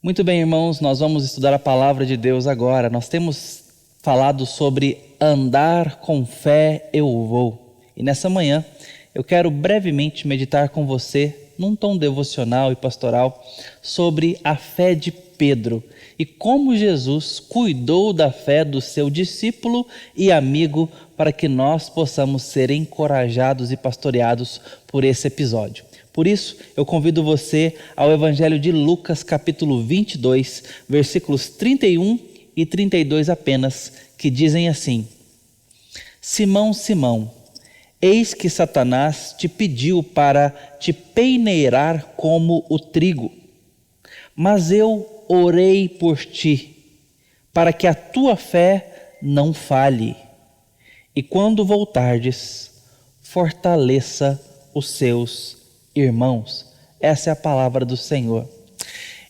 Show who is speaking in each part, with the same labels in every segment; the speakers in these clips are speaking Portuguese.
Speaker 1: Muito bem, irmãos, nós vamos estudar a palavra de Deus agora. Nós temos falado sobre andar com fé eu vou. E nessa manhã eu quero brevemente meditar com você, num tom devocional e pastoral, sobre a fé de Pedro e como Jesus cuidou da fé do seu discípulo e amigo para que nós possamos ser encorajados e pastoreados por esse episódio. Por isso, eu convido você ao Evangelho de Lucas, capítulo 22, versículos 31 e 32 apenas, que dizem assim: Simão, Simão, eis que Satanás te pediu para te peneirar como o trigo, mas eu orei por ti, para que a tua fé não falhe, e quando voltardes, fortaleça os seus irmãos. Essa é a palavra do Senhor.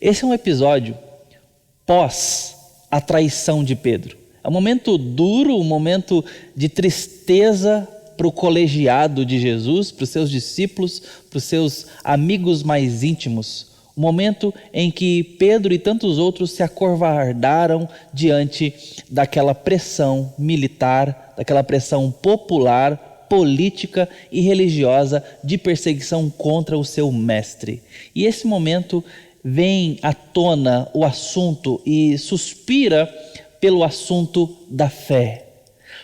Speaker 1: Esse é um episódio pós a traição de Pedro. É um momento duro, um momento de tristeza para o colegiado de Jesus, para os seus discípulos, para os seus amigos mais íntimos. Um momento em que Pedro e tantos outros se acovardaram diante daquela pressão militar, daquela pressão popular, política e religiosa de perseguição contra o seu mestre. E esse momento vem à tona o assunto e suspira pelo assunto da fé.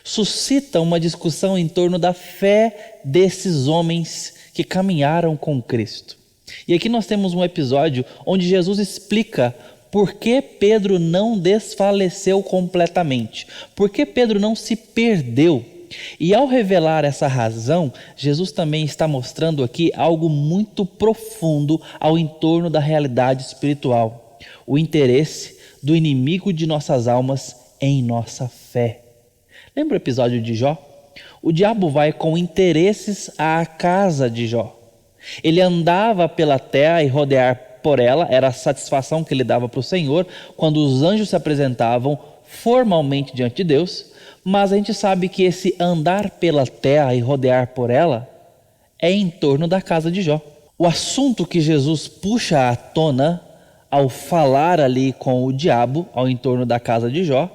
Speaker 1: Suscita uma discussão em torno da fé desses homens que caminharam com Cristo. E aqui nós temos um episódio onde Jesus explica por que Pedro não desfaleceu completamente, por que Pedro não se perdeu. E ao revelar essa razão, Jesus também está mostrando aqui algo muito profundo ao entorno da realidade espiritual: o interesse do inimigo de nossas almas em nossa fé. Lembra o episódio de Jó? O diabo vai com interesses à casa de Jó. Ele andava pela terra e rodear por ela era a satisfação que ele dava para o Senhor quando os anjos se apresentavam formalmente diante de Deus. Mas a gente sabe que esse andar pela terra e rodear por ela é em torno da casa de Jó. O assunto que Jesus puxa à tona ao falar ali com o diabo ao entorno da casa de Jó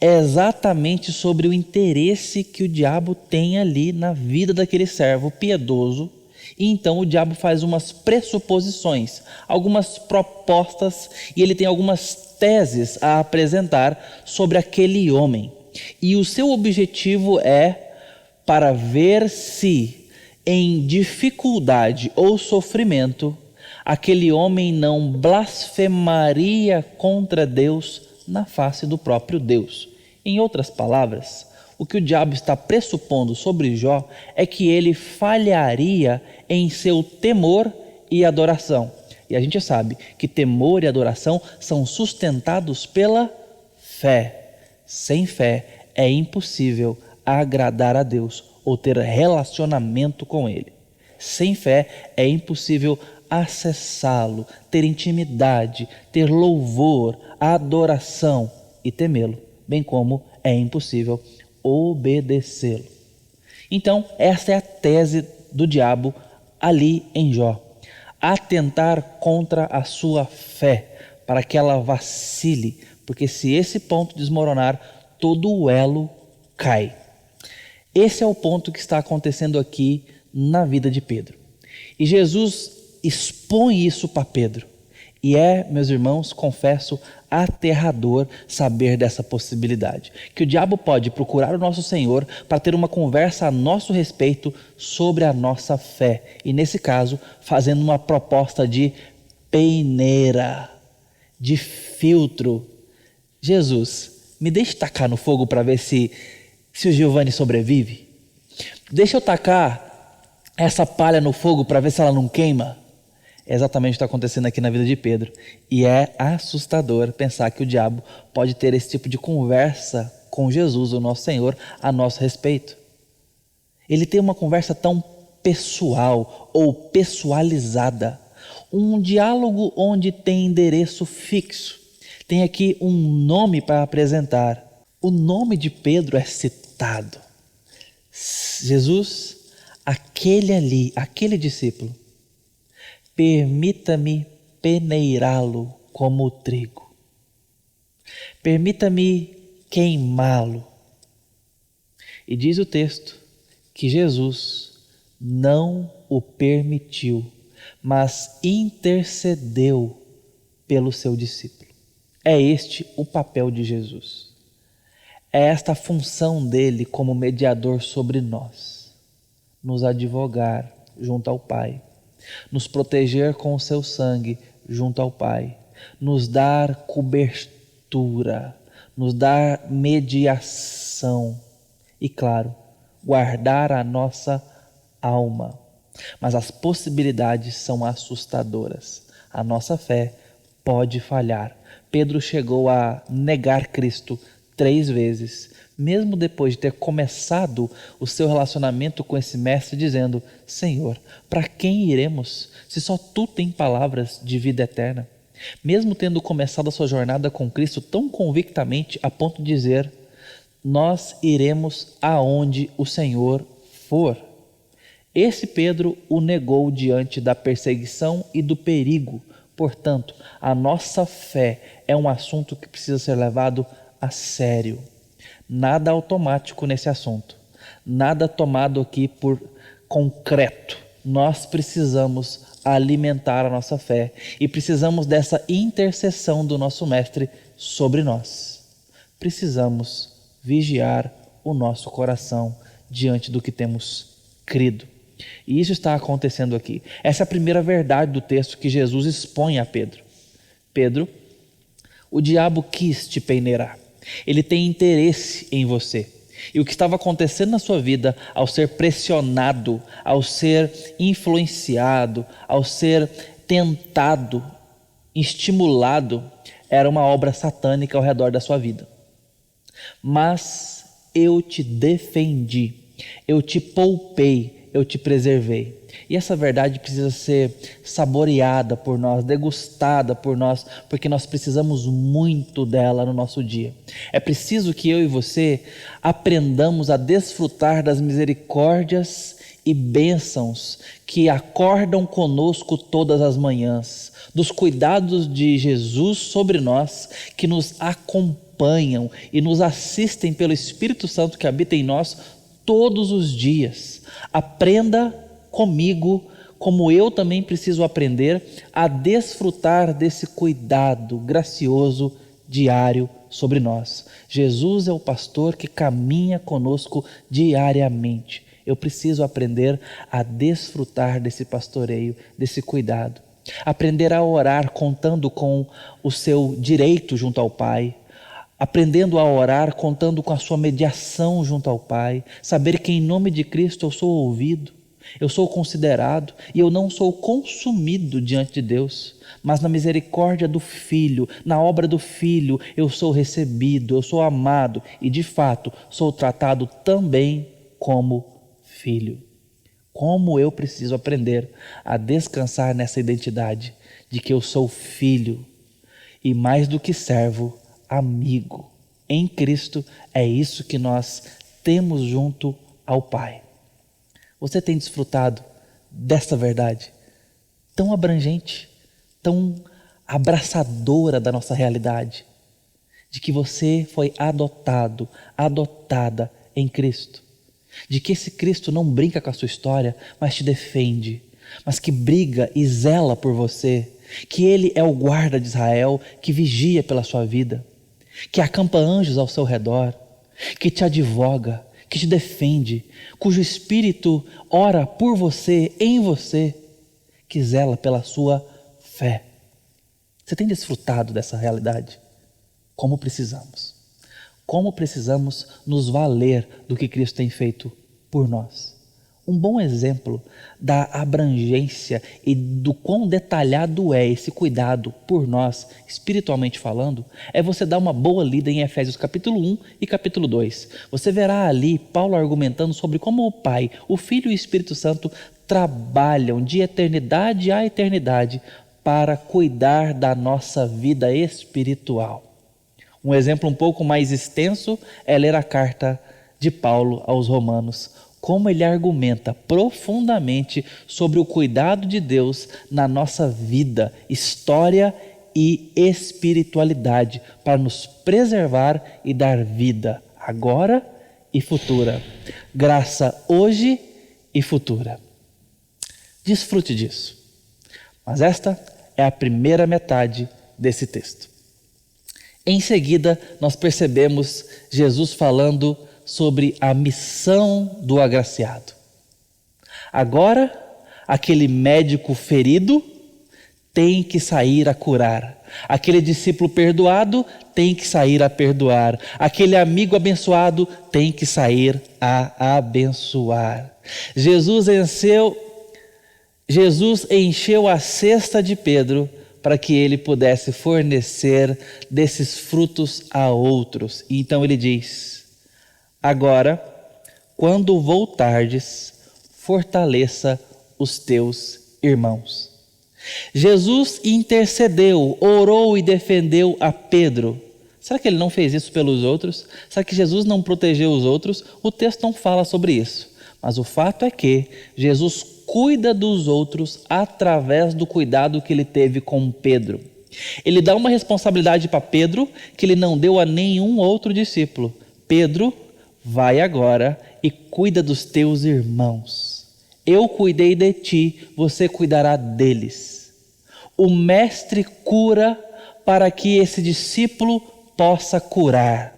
Speaker 1: é exatamente sobre o interesse que o diabo tem ali na vida daquele servo piedoso. E então o diabo faz umas pressuposições, algumas propostas, e ele tem algumas teses a apresentar sobre aquele homem. E o seu objetivo é para ver se, em dificuldade ou sofrimento, aquele homem não blasfemaria contra Deus na face do próprio Deus. Em outras palavras, o que o diabo está pressupondo sobre Jó é que ele falharia em seu temor e adoração. E a gente sabe que temor e adoração são sustentados pela fé. Sem fé é impossível agradar a Deus ou ter relacionamento com Ele. Sem fé é impossível acessá-lo, ter intimidade, ter louvor, adoração e temê-lo, bem como é impossível obedecê-lo. Então, esta é a tese do diabo ali em Jó: atentar contra a sua fé, para que ela vacile, porque se esse ponto desmoronar, todo o elo cai. Esse é o ponto que está acontecendo aqui na vida de Pedro. E Jesus expõe isso para Pedro. E meus irmãos, confesso, aterrador saber dessa possibilidade. Que o diabo pode procurar o nosso Senhor para ter uma conversa a nosso respeito sobre a nossa fé. E nesse caso, fazendo uma proposta de peneira, de filtro. Jesus, me deixe tacar no fogo para ver se o Giovanni sobrevive. Deixa eu tacar essa palha no fogo para ver se ela não queima. É exatamente o que está acontecendo aqui na vida de Pedro. E é assustador pensar que o diabo pode ter esse tipo de conversa com Jesus, o nosso Senhor, a nosso respeito. Ele tem uma conversa tão pessoal ou pessoalizada. Um diálogo onde tem endereço fixo. Tem aqui um nome para apresentar. O nome de Pedro é citado. Jesus, aquele ali, aquele discípulo, permita-me peneirá-lo como o trigo. Permita-me queimá-lo. E diz o texto que Jesus não o permitiu, mas intercedeu pelo seu discípulo. É este o papel de Jesus. É esta a função dele como mediador sobre nós. Nos advogar junto ao Pai, nos proteger com o seu sangue junto ao Pai, nos dar cobertura, nos dar mediação e, claro, guardar a nossa alma. Mas as possibilidades são assustadoras. A nossa fé pode falhar. Pedro chegou a negar Cristo 3 vezes, mesmo depois de ter começado o seu relacionamento com esse mestre, dizendo: Senhor, para quem iremos, se só tu tem palavras de vida eterna? Mesmo tendo começado a sua jornada com Cristo tão convictamente a ponto de dizer: nós iremos aonde o Senhor for. Esse Pedro o negou diante da perseguição e do perigo. Portanto, a nossa fé é um assunto que precisa ser levado a sério. Nada automático nesse assunto. Nada tomado aqui por concreto. Nós precisamos alimentar a nossa fé e precisamos dessa intercessão do nosso Mestre sobre nós. Precisamos vigiar o nosso coração diante do que temos crido. E isso está acontecendo aqui. Essa é a primeira verdade do texto que Jesus expõe a Pedro. Pedro, o diabo quis te peneirar. Ele tem interesse em você. E o que estava acontecendo na sua vida, ao ser pressionado, ao ser influenciado, ao ser tentado, estimulado, era uma obra satânica ao redor da sua vida. Mas eu te defendi, eu te poupei, eu te preservei. E essa verdade precisa ser saboreada por nós, degustada por nós, porque nós precisamos muito dela no nosso dia. É preciso que eu e você aprendamos a desfrutar das misericórdias e bênçãos que acordam conosco todas as manhãs, dos cuidados de Jesus sobre nós, que nos acompanham e nos assistem pelo Espírito Santo que habita em nós todos os dias. Aprenda comigo, como eu também preciso aprender a desfrutar desse cuidado gracioso diário sobre nós. Jesus é o pastor que caminha conosco diariamente. Eu preciso aprender a desfrutar desse pastoreio, desse cuidado. Aprender a orar contando com o seu direito junto ao Pai. Aprendendo a orar contando com a sua mediação junto ao Pai. Saber que em nome de Cristo eu sou ouvido. Eu sou considerado e eu não sou consumido diante de Deus, mas na misericórdia do Filho, na obra do Filho, eu sou recebido, eu sou amado e de fato sou tratado também como filho. Como eu preciso aprender a descansar nessa identidade de que eu sou filho e, mais do que servo, amigo. Em Cristo é isso que nós temos junto ao Pai. Você tem desfrutado dessa verdade tão abrangente, tão abraçadora da nossa realidade, de que você foi adotado, adotada em Cristo, de que esse Cristo não brinca com a sua história, mas te defende, mas que briga e zela por você, que Ele é o guarda de Israel, que vigia pela sua vida, que acampa anjos ao seu redor, que te advoga, que te defende, cujo Espírito ora por você, em você, que zela pela sua fé. Você tem desfrutado dessa realidade? Como precisamos. Como precisamos nos valer do que Cristo tem feito por nós. Um bom exemplo da abrangência e do quão detalhado é esse cuidado por nós, espiritualmente falando, é você dar uma boa lida em Efésios capítulo 1 e capítulo 2. Você verá ali Paulo argumentando sobre como o Pai, o Filho e o Espírito Santo trabalham de eternidade a eternidade para cuidar da nossa vida espiritual. Um exemplo um pouco mais extenso é ler a carta de Paulo aos Romanos, como ele argumenta profundamente sobre o cuidado de Deus na nossa vida, história e espiritualidade para nos preservar e dar vida agora e futura. Graça hoje e futura. Desfrute disso. Mas esta é a primeira metade desse texto. Em seguida, nós percebemos Jesus falando sobre a missão do agraciado. Agora, aquele médico ferido tem que sair a curar. Aquele discípulo perdoado tem que sair a perdoar. Aquele amigo abençoado tem que sair a abençoar. Jesus encheu a cesta de Pedro para que ele pudesse fornecer desses frutos a outros. E então ele diz: agora, quando voltardes, fortaleça os teus irmãos. Jesus intercedeu, orou e defendeu a Pedro. Será que ele não fez isso pelos outros? Será que Jesus não protegeu os outros? O texto não fala sobre isso. Mas o fato é que Jesus cuida dos outros através do cuidado que ele teve com Pedro. Ele dá uma responsabilidade para Pedro que ele não deu a nenhum outro discípulo. Pedro, vai agora e cuida dos teus irmãos. Eu cuidei de ti, você cuidará deles. O mestre cura para que esse discípulo possa curar.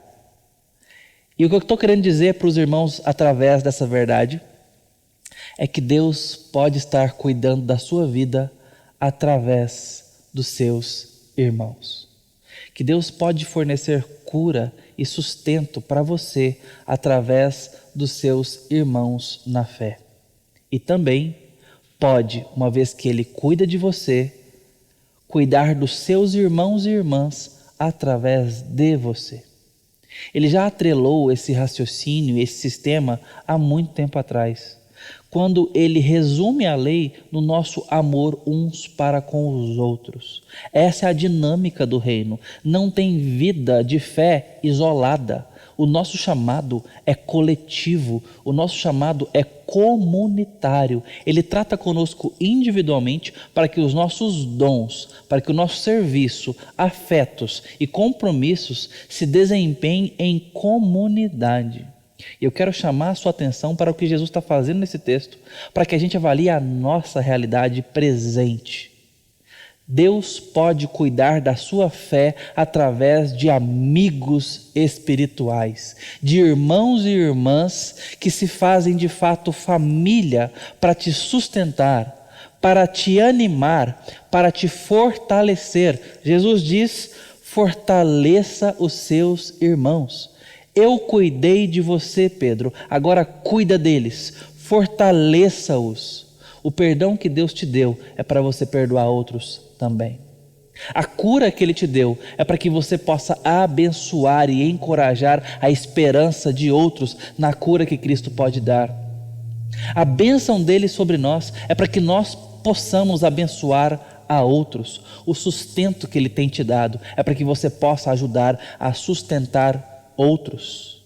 Speaker 1: E o que eu estou querendo dizer para os irmãos através dessa verdade é que Deus pode estar cuidando da sua vida através dos seus irmãos. Que Deus pode fornecer cura e sustento para você através dos seus irmãos na fé. E também pode, uma vez que Ele cuida de você, cuidar dos seus irmãos e irmãs através de você. Ele já atrelou esse raciocínio, esse sistema há muito tempo atrás, quando ele resume a lei no nosso amor uns para com os outros. Essa é a dinâmica do reino. Não tem vida de fé isolada. O nosso chamado é coletivo, o nosso chamado é comunitário. Ele trata conosco individualmente para que os nossos dons, para que o nosso serviço, afetos e compromissos se desempenhem em comunidade. E eu quero chamar a sua atenção para o que Jesus está fazendo nesse texto, para que a gente avalie a nossa realidade presente. Deus pode cuidar da sua fé através de amigos espirituais, de irmãos e irmãs que se fazem de fato família para te sustentar, para te animar, para te fortalecer. Jesus diz: fortaleça os seus irmãos. Eu cuidei de você, Pedro, agora cuida deles, fortaleça-os. O perdão que Deus te deu é para você perdoar outros também. A cura que Ele te deu é para que você possa abençoar e encorajar a esperança de outros na cura que Cristo pode dar. A bênção dele sobre nós é para que nós possamos abençoar a outros. O sustento que Ele tem te dado é para que você possa ajudar a sustentar outros.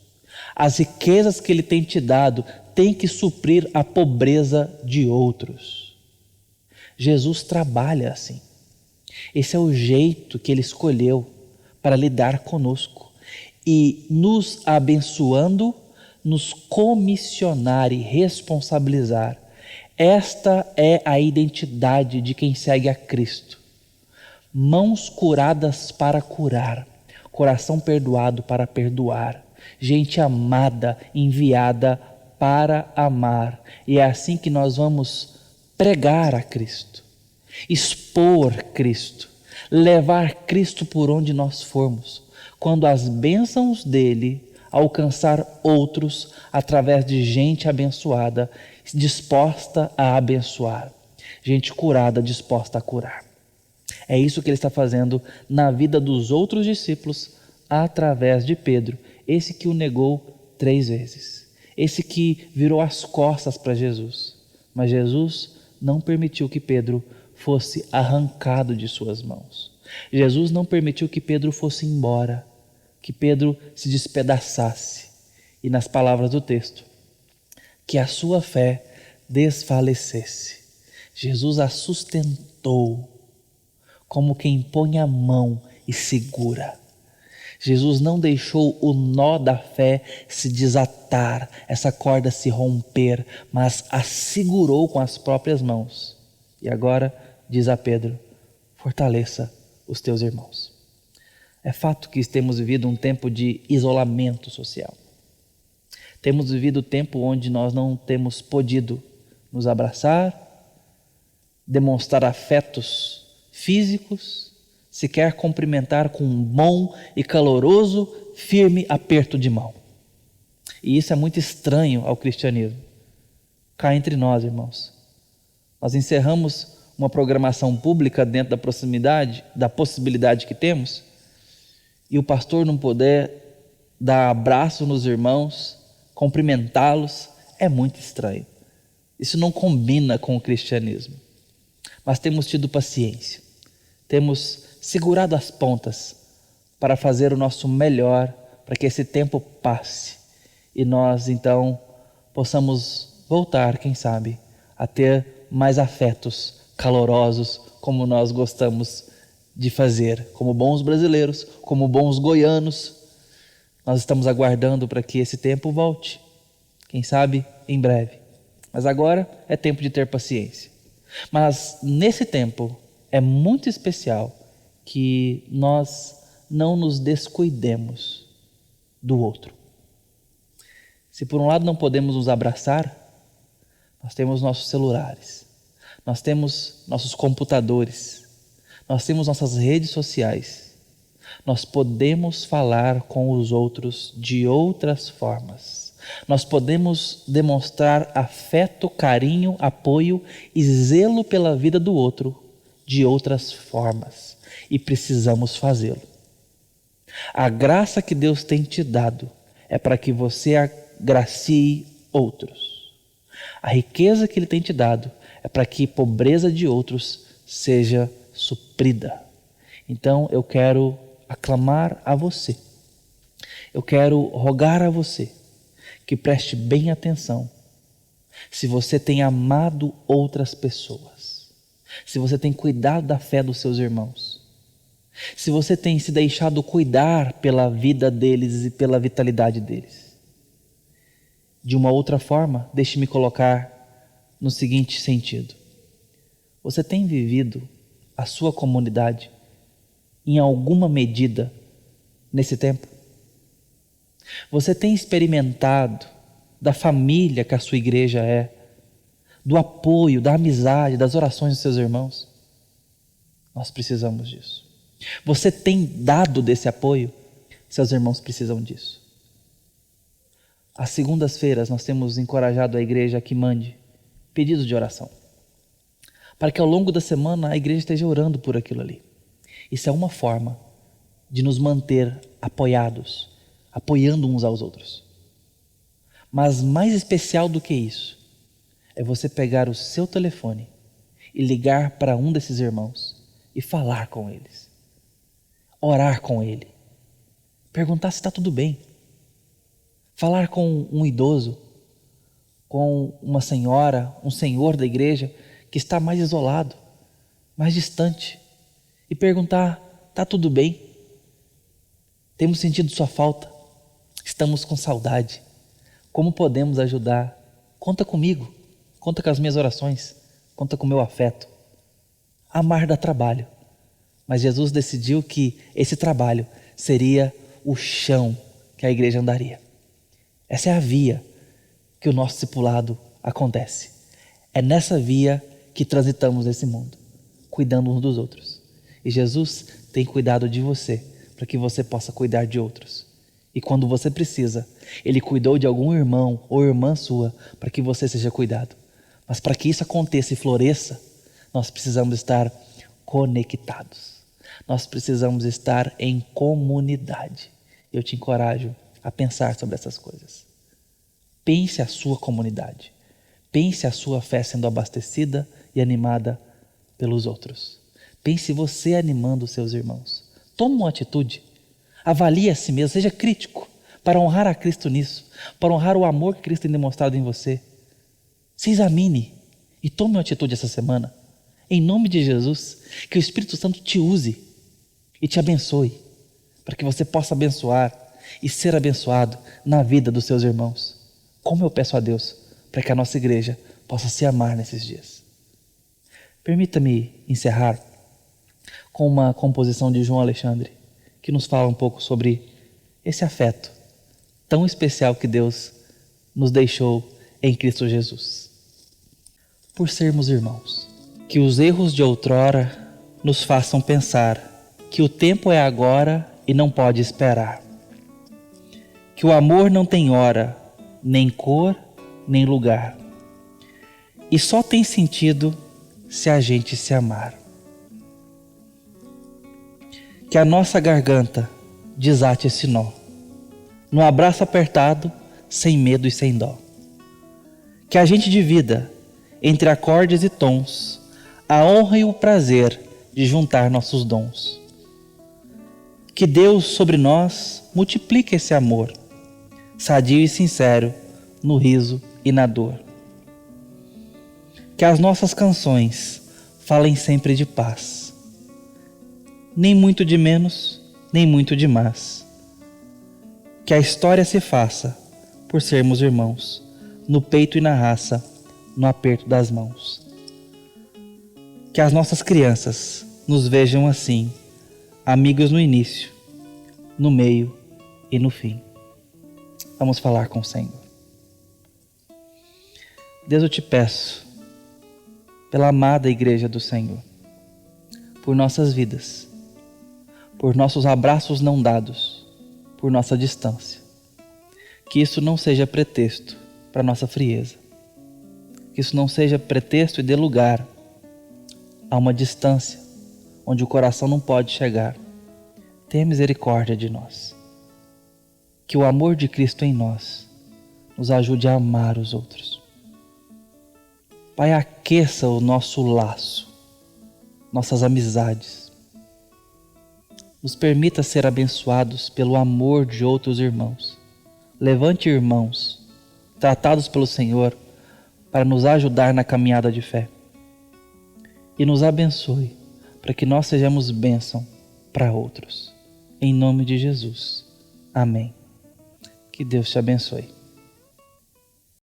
Speaker 1: As riquezas que Ele tem te dado têm que suprir a pobreza de outros. Jesus trabalha assim. Esse é o jeito que Ele escolheu para lidar conosco e nos abençoando, nos comissionar e responsabilizar. Esta é a identidade de quem segue a Cristo. Mãos curadas para curar, coração perdoado para perdoar, gente amada, enviada para amar. E é assim que nós vamos pregar a Cristo, expor Cristo, levar Cristo por onde nós formos, quando as bênçãos dele alcançar outros através de gente abençoada, disposta a abençoar, gente curada, disposta a curar. É isso que ele está fazendo na vida dos outros discípulos através de Pedro, esse que o negou 3 vezes, esse que virou as costas para Jesus, mas Jesus não permitiu que Pedro fosse arrancado de suas mãos. Jesus não permitiu que Pedro fosse embora, que Pedro se despedaçasse. E nas palavras do texto, que a sua fé desfalecesse. Jesus a sustentou, como quem põe a mão e segura. Jesus não deixou o nó da fé se desatar, essa corda se romper, mas a segurou com as próprias mãos. E agora, diz a Pedro, fortaleça os teus irmãos. É fato que temos vivido um tempo de isolamento social. Temos vivido um tempo onde nós não temos podido nos abraçar, demonstrar afetos físicos, sequer cumprimentar com um bom e caloroso, firme aperto de mão. E isso é muito estranho ao cristianismo. Cá entre nós, irmãos. Nós encerramos uma programação pública dentro da possibilidade que temos, e o pastor não poder dar abraço nos irmãos, cumprimentá-los, é muito estranho. Isso não combina com o cristianismo. Mas temos tido paciência, temos segurado as pontas para fazer o nosso melhor para que esse tempo passe e nós então possamos voltar, quem sabe, a ter mais afetos calorosos como nós gostamos de fazer, como bons brasileiros, como bons goianos. Nós estamos aguardando para que esse tempo volte, quem sabe em breve. Mas agora é tempo de ter paciência. Mas nesse tempo é muito especial que nós não nos descuidemos do outro. Se por um lado não podemos nos abraçar, nós temos nossos celulares, nós temos nossos computadores, nós temos nossas redes sociais. Nós podemos falar com os outros de outras formas. Nós podemos demonstrar afeto, carinho, apoio e zelo pela vida do outro de outras formas. E precisamos fazê-lo. A graça que Deus tem te dado é para que você agracie outros. A riqueza que Ele tem te dado é para que a pobreza de outros seja suprida. Então eu quero aclamar a você. Eu quero rogar a você que preste bem atenção. Se você tem amado outras pessoas, se você tem cuidado da fé dos seus irmãos, se você tem se deixado cuidar pela vida deles e pela vitalidade deles. De uma outra forma, deixe-me colocar no seguinte sentido. Você tem vivido a sua comunidade em alguma medida nesse tempo? Você tem experimentado da família que a sua igreja é, do apoio, da amizade, das orações dos seus irmãos? Nós precisamos disso. Você tem dado desse apoio? Seus irmãos precisam disso. Às segundas-feiras nós temos encorajado a igreja a que mande pedidos de oração, para que ao longo da semana a igreja esteja orando por aquilo ali. Isso é uma forma de nos manter apoiados, apoiando uns aos outros. Mas mais especial do que isso, é você pegar o seu telefone e ligar para um desses irmãos e falar com eles. Orar com ele. Perguntar se está tudo bem. Falar com um idoso, com uma senhora, um senhor da igreja que está mais isolado, mais distante. E perguntar, está tudo bem? Temos sentido sua falta? Estamos com saudade. Como podemos ajudar? Conta comigo. Conta com as minhas orações. Conta com o meu afeto. Amar dá trabalho. Mas Jesus decidiu que esse trabalho seria o chão que a igreja andaria. Essa é a via que o nosso discipulado acontece. É nessa via que transitamos nesse mundo, cuidando uns dos outros. E Jesus tem cuidado de você, para que você possa cuidar de outros. E quando você precisa, Ele cuidou de algum irmão ou irmã sua, para que você seja cuidado. Mas para que isso aconteça e floresça, nós precisamos estar conectados. Nós precisamos estar em comunidade. Eu te encorajo a pensar sobre essas coisas. Pense a sua comunidade. Pense a sua fé sendo abastecida e animada pelos outros. Pense você animando os seus irmãos. Tome uma atitude. Avalie a si mesmo. Seja crítico para honrar a Cristo nisso. Para honrar o amor que Cristo tem demonstrado em você. Se examine e tome uma atitude essa semana. Em nome de Jesus, que o Espírito Santo te use e te abençoe, para que você possa abençoar e ser abençoado na vida dos seus irmãos. Como eu peço a Deus para que a nossa igreja possa se amar nesses dias. Permita-me encerrar com uma composição de João Alexandre, que nos fala um pouco sobre esse afeto tão especial que Deus nos deixou em Cristo Jesus. Por sermos irmãos, que os erros de outrora nos façam pensar que o tempo é agora e não pode esperar. Que o amor não tem hora, nem cor, nem lugar. E só tem sentido se a gente se amar. Que a nossa garganta desate esse nó, num abraço apertado, sem medo e sem dó. Que a gente divida, entre acordes e tons, a honra e o prazer de juntar nossos dons. Que Deus sobre nós multiplique esse amor, sadio e sincero, no riso e na dor. Que as nossas canções falem sempre de paz, nem muito de menos, nem muito de mais. Que a história se faça por sermos irmãos, no peito e na raça, no aperto das mãos. Que as nossas crianças nos vejam assim, amigos no início, no meio e no fim. Vamos falar com o Senhor. Deus, eu te peço, pela amada igreja do Senhor, por nossas vidas, por nossos abraços não dados, por nossa distância, que isso não seja pretexto para nossa frieza, que isso não seja pretexto e dê lugar a uma distância onde o coração não pode chegar. Tenha misericórdia de nós. Que o amor de Cristo em nós nos ajude a amar os outros. Pai, aqueça o nosso laço, nossas amizades. Nos permita ser abençoados pelo amor de outros irmãos. Levante irmãos, tratados pelo Senhor, para nos ajudar na caminhada de fé. E nos abençoe, para que nós sejamos bênção para outros. Em nome de Jesus. Amém. Que Deus te abençoe.